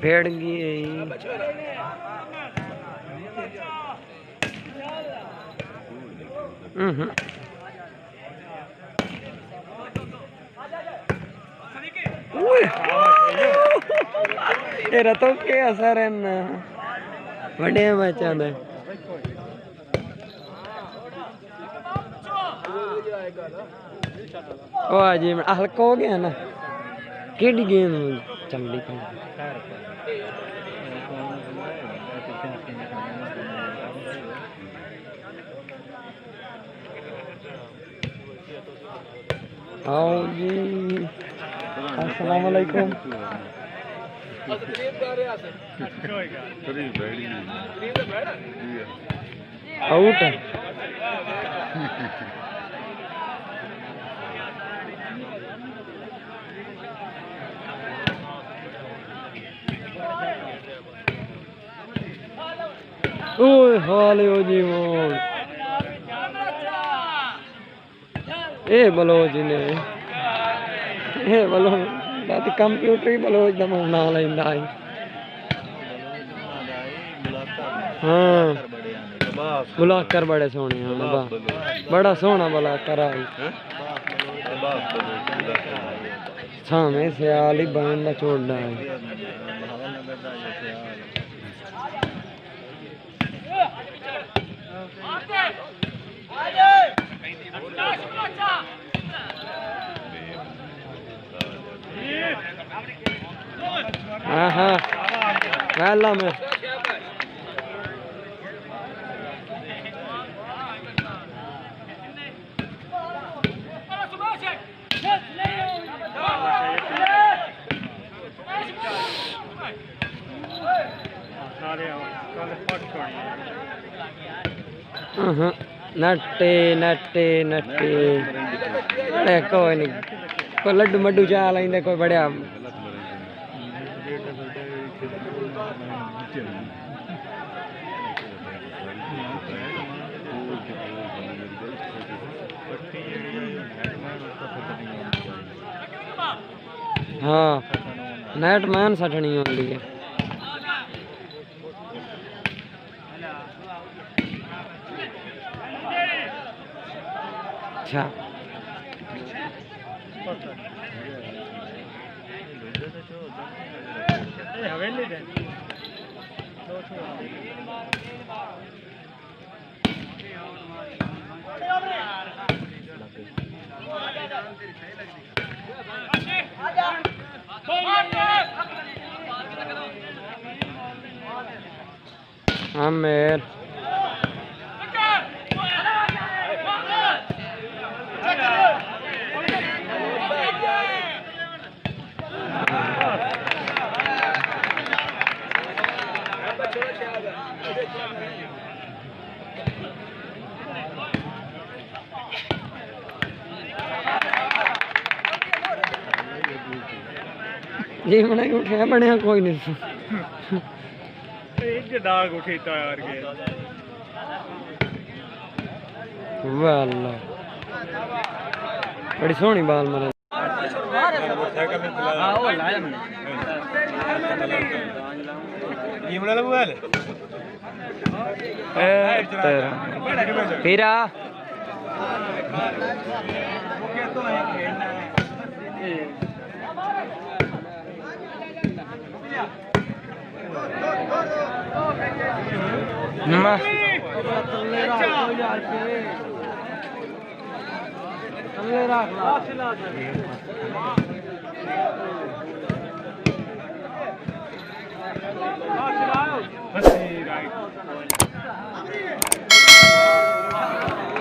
भेड़ गई तेरा तो क्या असर है ना बड़े बच्चा दे ओ जी हल्का हो गया ना केडी गेम चमड़ी का आओ जी अस्सलाम वालेकुम आउट ओए हाल हो जी मोर ए बलोच ने ए बलोच बात कंप्यूटर ही बलोच दा ना लेंदा है हां बुलाकर बड़े सोने हैं बड़ा सोना बुलाकर आई सामे सियाल ही बहन दा छोड़ना है हाँ हाँ वेला में नट्टे नट्टे नट्टे अरे कोई नहीं कोई लड्डू मड्डू चाह लेंदे कोई बढ़िया हाँ नेट मैन सटनी होती है अच्छा आमिर जी बना उठा बनया कोई नहीं दाग उठीता यार के वाला बड़ी सोहनी बाल मरे ये बड़ा लगवाल फिर आ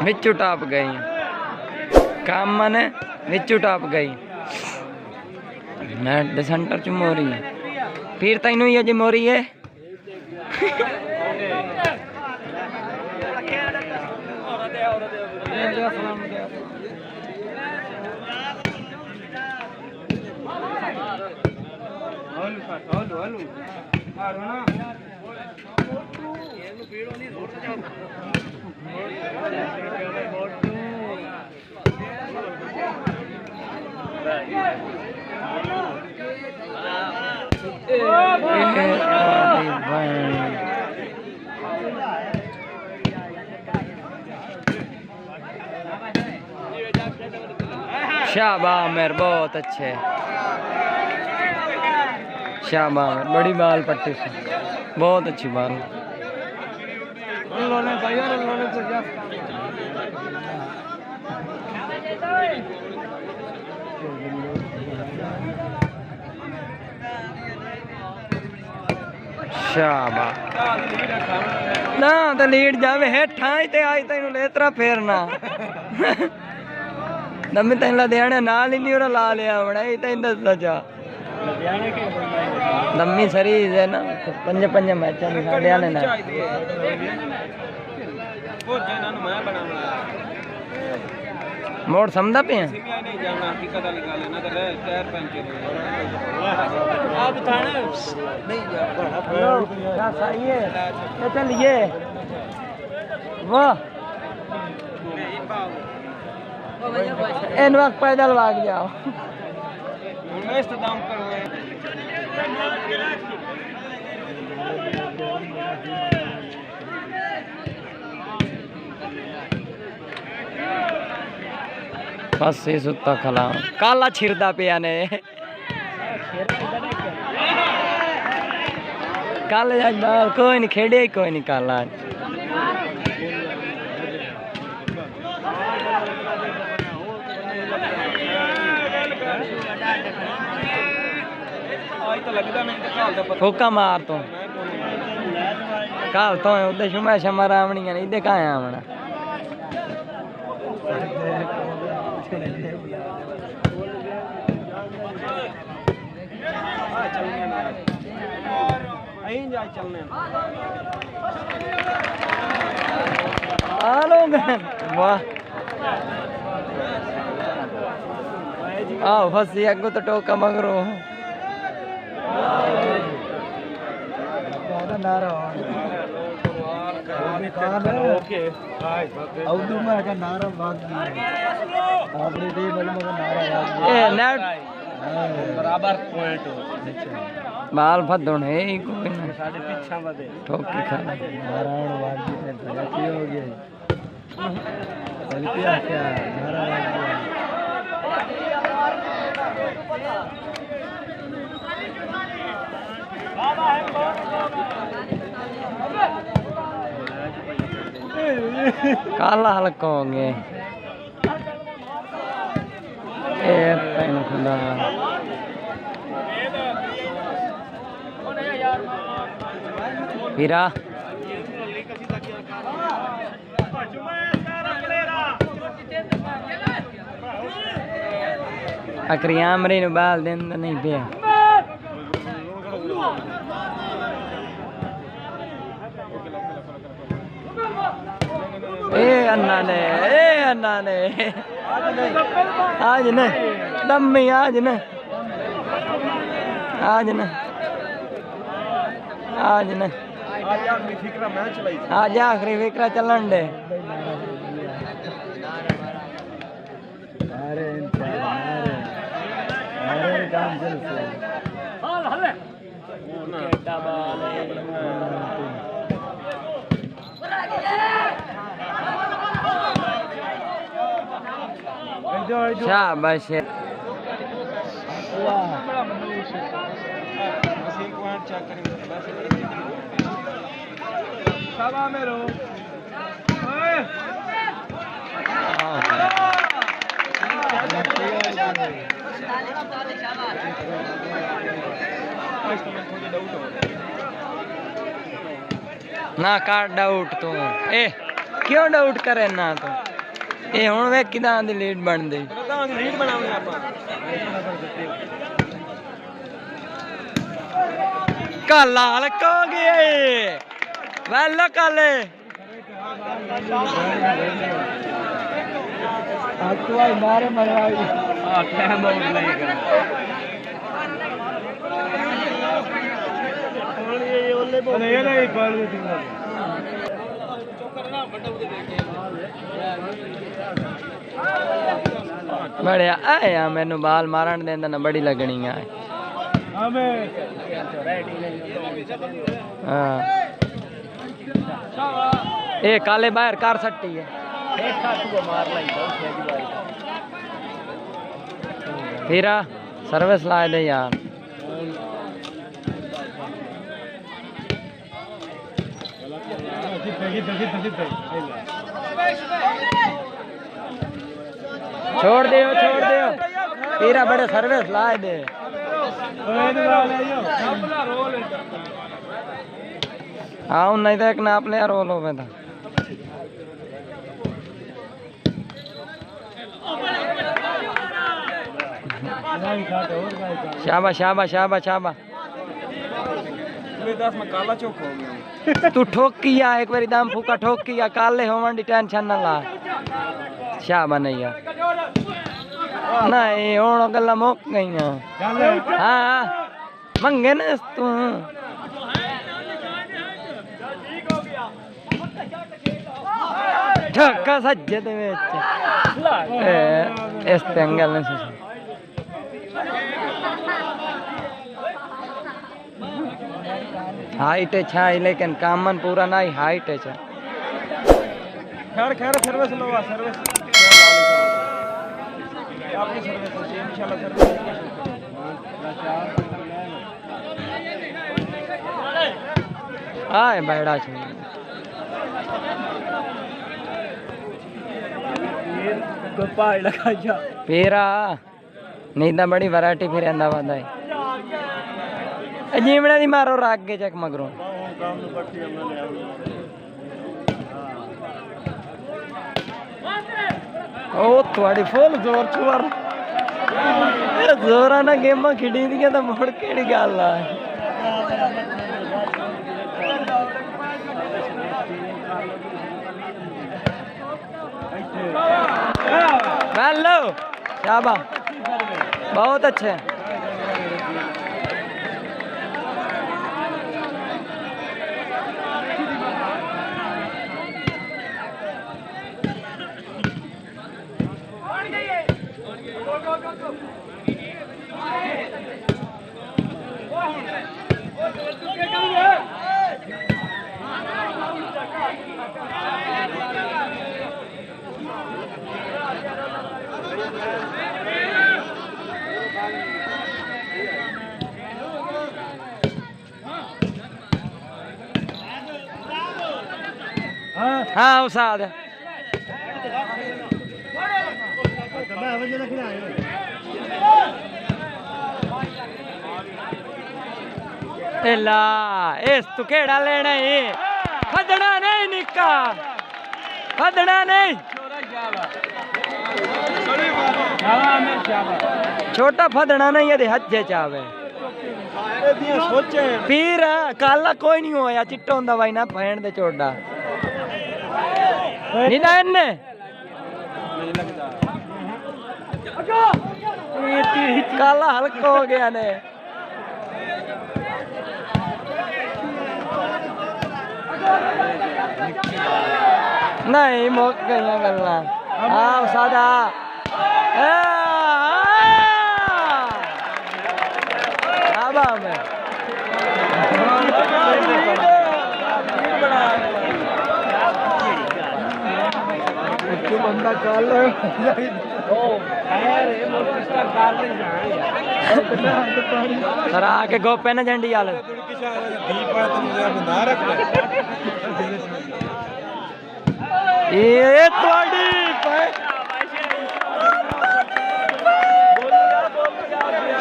विचू टाप गई काम मने विचू टाप गई नेट सेंटर च मोरी है फिर तैनू ही अज मोरी है शाबाश आमिर, बहुत अच्छे। शाबाश आमिर, बड़ी बाल पट्टी से, बहुत अच्छी बाल। शाबाश ना तो लीड जावे हेठा ही ते आई तेन लेतरा फेरना दमी तेन लुधियाने नाल ही नहीं ला लिया बड़ा ही तेन दसदा जा दमी सरीज है ना 5 मैचों में साढ़े आने ना मोड़ समझदा पे हैं चलिए वाह इन वक्त पैदल भाग जाओ बस ये सुत्ता खला काला छिरदा पिया ने काले कोई नहीं खेड़े ही कोई नहीं काला फूका मार तो काल तो उधर शुमा शमा रावणी नहीं इधर कहाँ आना वाह आओ फसी अगो तो टोका मगरो नारा बराबर पॉइंट बाल फदुण है कोई ना साढ़े पीछा बदे ठोकी खा नारायण वाजी ने गलती हो गई गलती क्या नारायण काला हल्का हो गए खुदा हीरा अकरियामरी नु बाल दिन नहीं पिया अन्ना ने आज न दम्मी आज न आज आखिरी फिक्रा चलन दे शाबाश ना काट डाउट तू ए क्यों डाउट करे ना तो ए हुण वे किदां दी लीड बनदी लीड बनावणी आपां काला हल्का हो गया वेलो काले मारे मरवाई टाइम आउट नहीं कर बढ़िया आया मैनू बाल मारन देंदा ना बड़ी लगनी है हाँ ए काले बाहर कार सट्टी है फिर सर्विस लाए दे यार छोड़ दियो फिर बड़े सर्विस लाए दे हाँ नहीं तो एक नाप ले रोल हो था शाबाश शाबाश शाबाश शाबाश में काला चौक हो गया तू ठोक किया एक बारी दाम फूका ठोक किया काले होवन दी टेंशन ना ला शाबा नहीं यार नहीं होण गल्ला मुक गईयां हां मंगे न तू ठक्का सज्जे दे विच इस एंगल ने हाइट है लेकिन कामन पूरा नहीं हाइट है खैर सर्विस लो सर्विस आपकी सर्विस है इंशाल्लाह सर्विस आए बैड़ा छे गोपाल लगा जा पेरा नहीं तो बड़ी वैरायटी फिर आंदा वादा है जीवने दी मारो राग के चक मगरों ओ थोड़ी फुल जोर चुवर जोरा ना गेम खिड़ी दी तो मुड़ केड़ी गल आ हेलो शाबाश बहुत अच्छे हाँ उसाद ला इस तू केड़ा लेना है फदना नहीं निक्का फदना नहीं छोटा फदना नहीं ये हजे चावे फिर काला कोई नहीं होया चिट्टा होंदा भाई ना भैन दे चोड़ा नहीं ना इन्ने काला हल्का हो गया ने नहीं मुक गई गल्ला हाँ सादा बंदा काल सर आके गोपे ना झंडी आल ये थोड़ी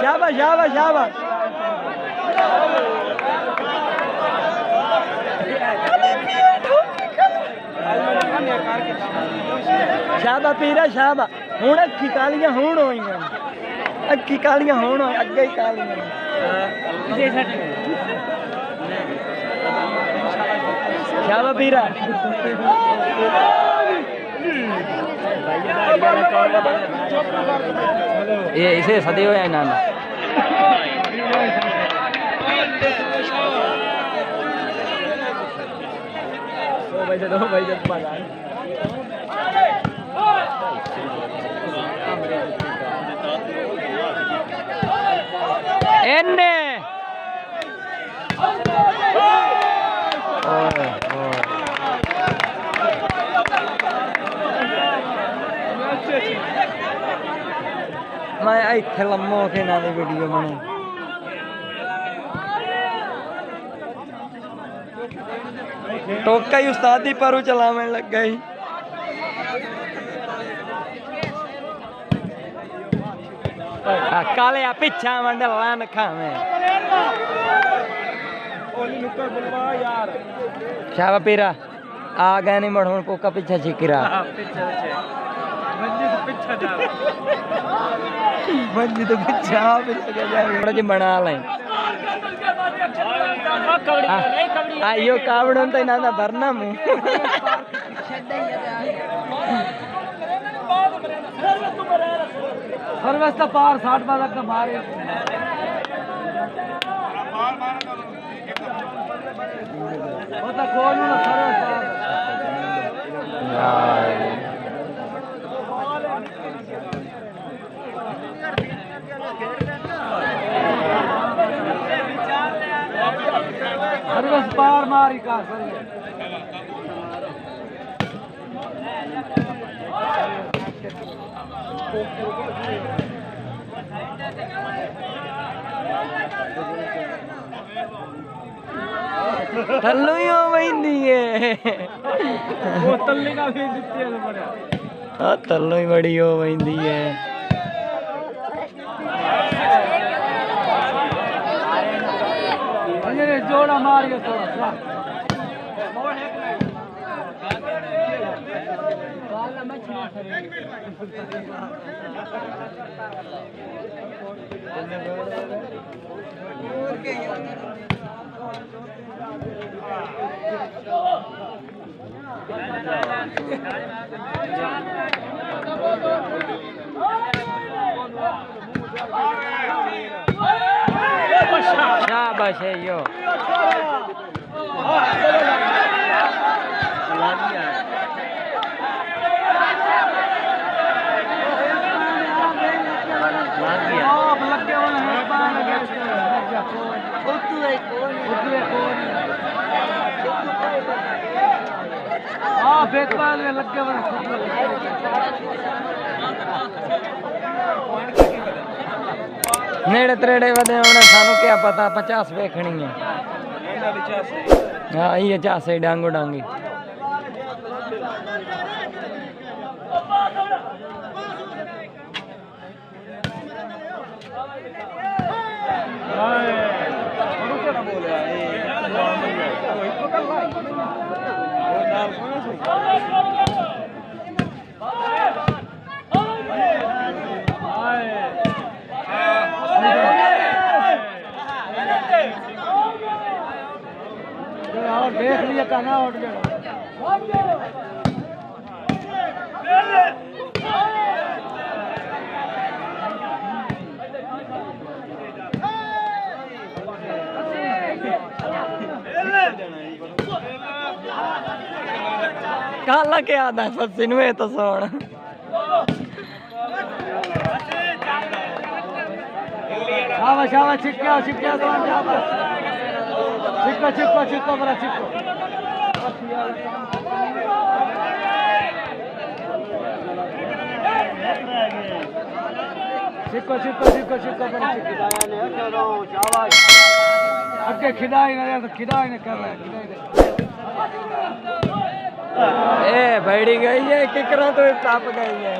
शाबाश शाबाश शाबाश शाबा पीरा शाबा हूं अखी कालियां हूं होई अखी कालियां हूं अगे ही कालियां शाबा पीरा ये इसे सदी होया ना दो भाई जब एने इत्थे लम्मो के ना दी वीडियो बने टोका ही उस्तादी परू चलावन लग गई काले पिछा मंडल लान खावे ओली नुक्कर बुलवा यार शाबा पीरा आ गए नहीं मढ़ पोका पीछा छिकरा मंजी तो पीछा थोड़ा जी बना लें आयो कावड़न तो ना भरना मुंह सर्विस तो पार 60 बार का मारे होता कोई ना सर्विस सर्विस पार मारी का थल्लू ही हो वही है वो तल्ले का भी दिखती है बड़ा हाँ थल्लू ही बड़ी हो वही है अरे जोड़ा मार के थोड़ा सा शाबाश है यो नेड़े त्रेड़े वदे होने सानू क्या पता 50 वेखनी है हाँ ये 50 डांगो डांगी देख लिया कहना उठ गया काला के आदा सचिन में तो सोण शाबाश शाबाश छिक्का छिक्का तो शाबाश छिक्को छिक्को छिक्को बड़ा छिक्को छिक्को छिक्को छिक्को छिक्को बड़ा छिक्को शाबाश अगे खिदाई ना तो खिदाई ना कर रहा है ए बैठी गई है किकरा तो टप गई है